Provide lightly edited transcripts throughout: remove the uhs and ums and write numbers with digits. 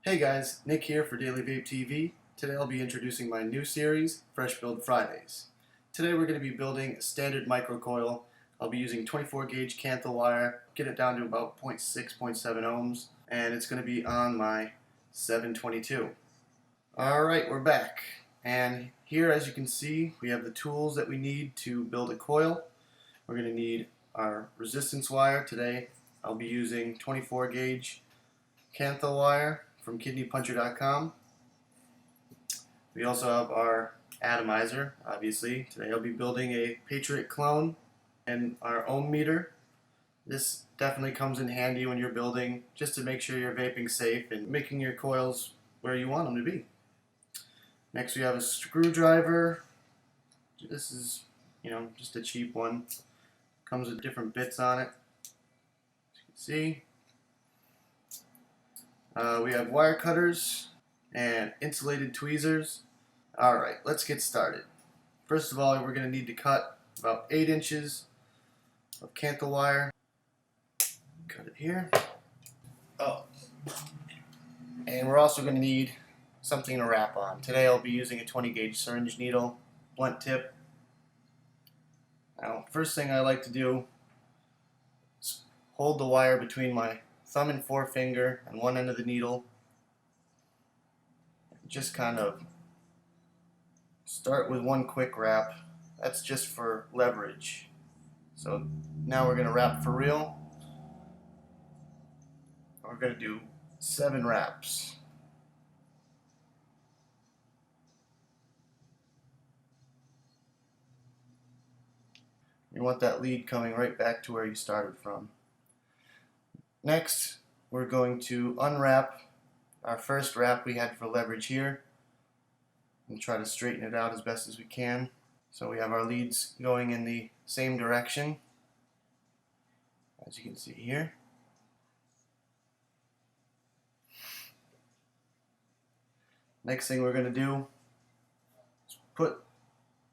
Hey guys, Nick here for Daily Vape TV. Today I'll be introducing my new series, Fresh Build Fridays. Today we're going to be building a standard microcoil. I'll be using 24 gauge kanthal wire, get it down to about 0.6, 0.7 ohms, and it's going to be on my 722. Alright, we're back. And here, as you can see, we have the tools that we need to build a coil. We're going to need our resistance wire. Today I'll be using 24 gauge kanthal wire from kidneypuncher.com. We also have our atomizer, obviously. Today I'll be building a Patriot clone and our ohm meter. This definitely comes in handy when you're building, just to make sure you're vaping safe and making your coils where you want them to be. Next we have a screwdriver. This is, just a cheap one. Comes with different bits on it, as you can see. We have wire cutters and insulated tweezers. Alright, let's get started. First of all, we're going to need to cut about 8 inches of kanthal wire. Cut it here. And we're also going to need something to wrap on. Today I'll be using a 20 gauge syringe needle, blunt tip. Now, first thing I like to do is hold the wire between my thumb and forefinger on one end of the needle. Just kind of start with one quick wrap. That's just for leverage. So now we're going to wrap for real. We're going to do 7 wraps. You want that lead coming right back to where you started from. Next, we're going to unwrap our first wrap we had for leverage here and try to straighten it out as best as we can. So we have our leads going in the same direction, as you can see here. Next thing we're going to do is put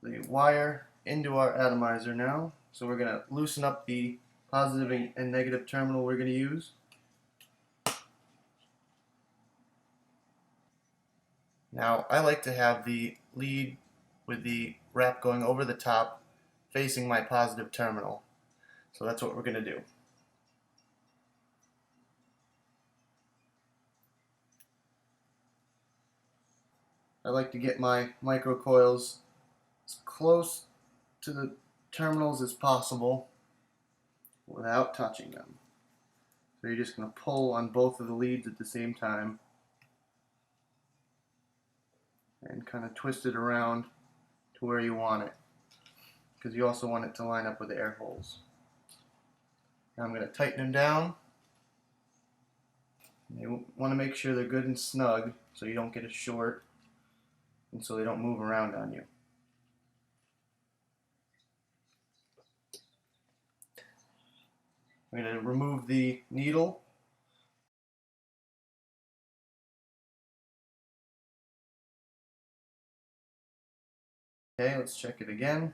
the wire into our atomizer now. So we're going to loosen up the positive and negative terminal we're going to use. Now, I like to have the lead with the wrap going over the top facing my positive terminal. So that's what we're going to do. I like to get my microcoils as close to the terminals as possible without touching them. So you're just going to pull on both of the leads at the same time and kind of twist it around to where you want it, because you also want it to line up with the air holes. Now I'm going to tighten them down. You want to make sure they're good and snug so you don't get a short and so they don't move around on you. I'm going to remove the needle. Okay, let's check it again.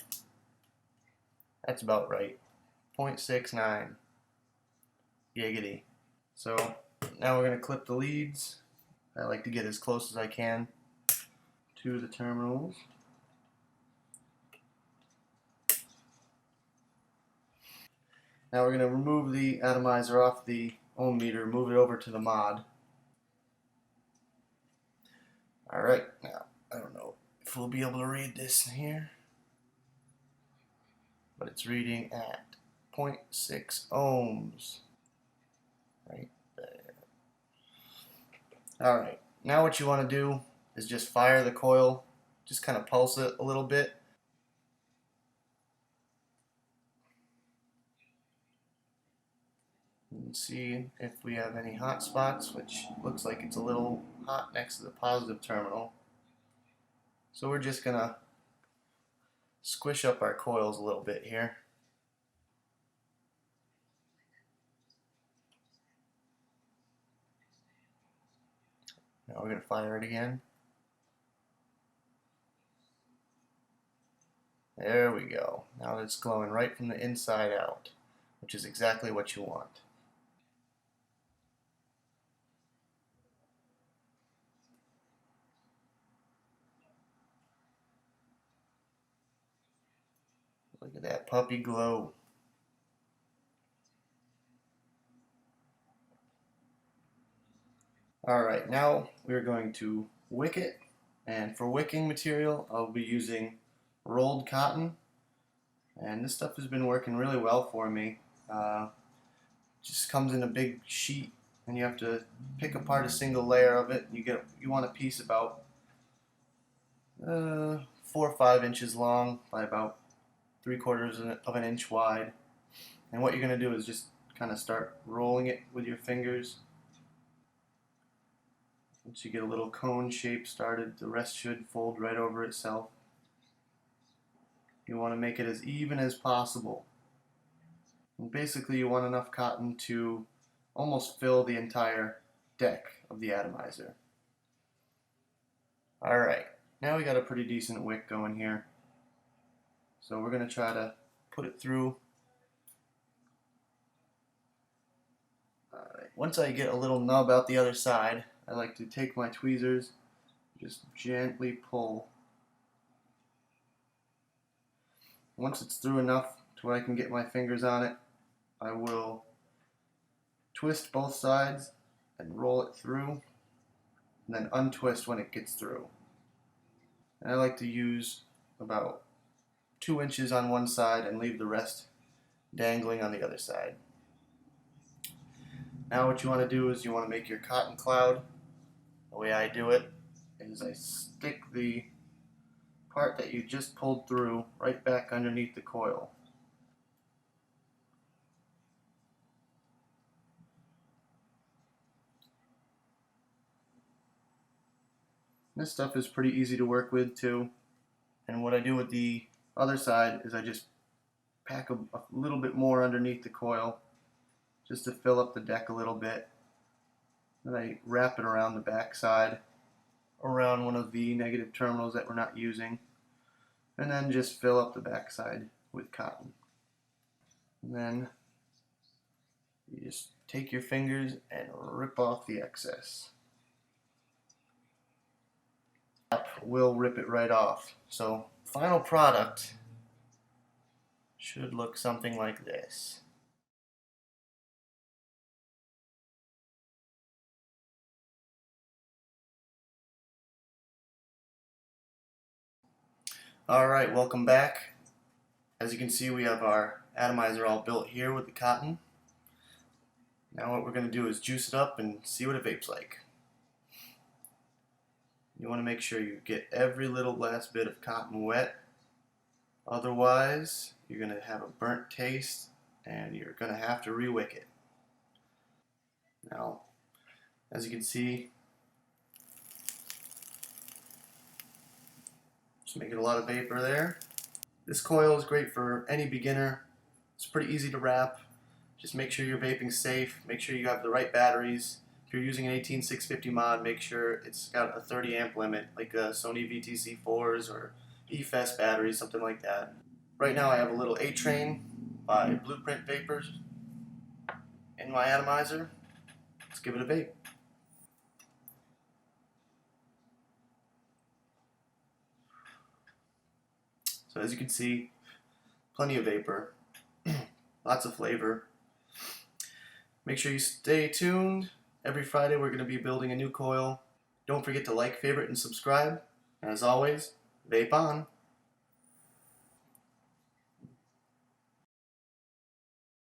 That's about right. 0.69. Giggity. So now we're going to clip the leads. I like to get as close as I can to the terminals. Now we're going to remove the atomizer off the ohm meter, move it over to the mod. Alright, now I don't know if we'll be able to read this here, but it's reading at 0.6 ohms. Right there. Alright, now what you want to do is just fire the coil, just kind of pulse it a little bit. And see if we have any hot spots, which looks like it's a little hot next to the positive terminal. So we're just going to squish up our coils a little bit here. Now we're going to fire it again. There we go. Now it's glowing right from the inside out, which is exactly what you want. Look at that puppy glow. Alright, now we're going to wick it, and for wicking material I'll be using rolled cotton, and this stuff has been working really well for me. Just comes in a big sheet and you have to pick apart a single layer of it. You want a piece about 4 or 5 inches long by about 3/4 of an inch wide, and what you're going to do is just kind of start rolling it with your fingers. Once you get a little cone shape started, the rest should fold right over itself. You want to make it as even as possible. And basically you want enough cotton to almost fill the entire deck of the atomizer. Alright, now we got a pretty decent wick going here. So we're going to try to put it through. Alright, once I get a little nub out the other side, I like to take my tweezers, just gently pull. Once it's through enough to where I can get my fingers on it, I will twist both sides and roll it through, and then untwist when it gets through. And I like to use about 2 inches on one side and leave the rest dangling on the other side. Now what you want to do is you want to make your cotton cloud. The way I do it is I stick the part that you just pulled through right back underneath the coil. This stuff is pretty easy to work with too. And what I do with the other side is I just pack a little bit more underneath the coil just to fill up the deck a little bit. Then I wrap it around the back side, around one of the negative terminals that we're not using, and then just fill up the back side with cotton. And then you just take your fingers and rip off the excess. Will rip it right off. So final product should look something like this. Alright, welcome back. As you can see, we have our atomizer all built here with the cotton. Now what we're going to do is juice it up and see what it vapes like. You want to make sure you get every little last bit of cotton wet. Otherwise, you're going to have a burnt taste and you're going to have to re-wick it. Now, as you can see, just making a lot of vapor there. This coil is great for any beginner. It's pretty easy to wrap. Just make sure you're vaping safe. Make sure you have the right batteries. If you're using an 18650 mod, make sure it's got a 30 amp limit, like a Sony VTC4s or eFest batteries, something like that. Right now I have a little A-Train by Blueprint Vapors in my atomizer. Let's give it a vape. So as you can see, plenty of vapor, lots of flavor. Make sure you stay tuned. Every Friday we're going to be building a new coil. Don't forget to like, favorite, and subscribe. And as always, vape on.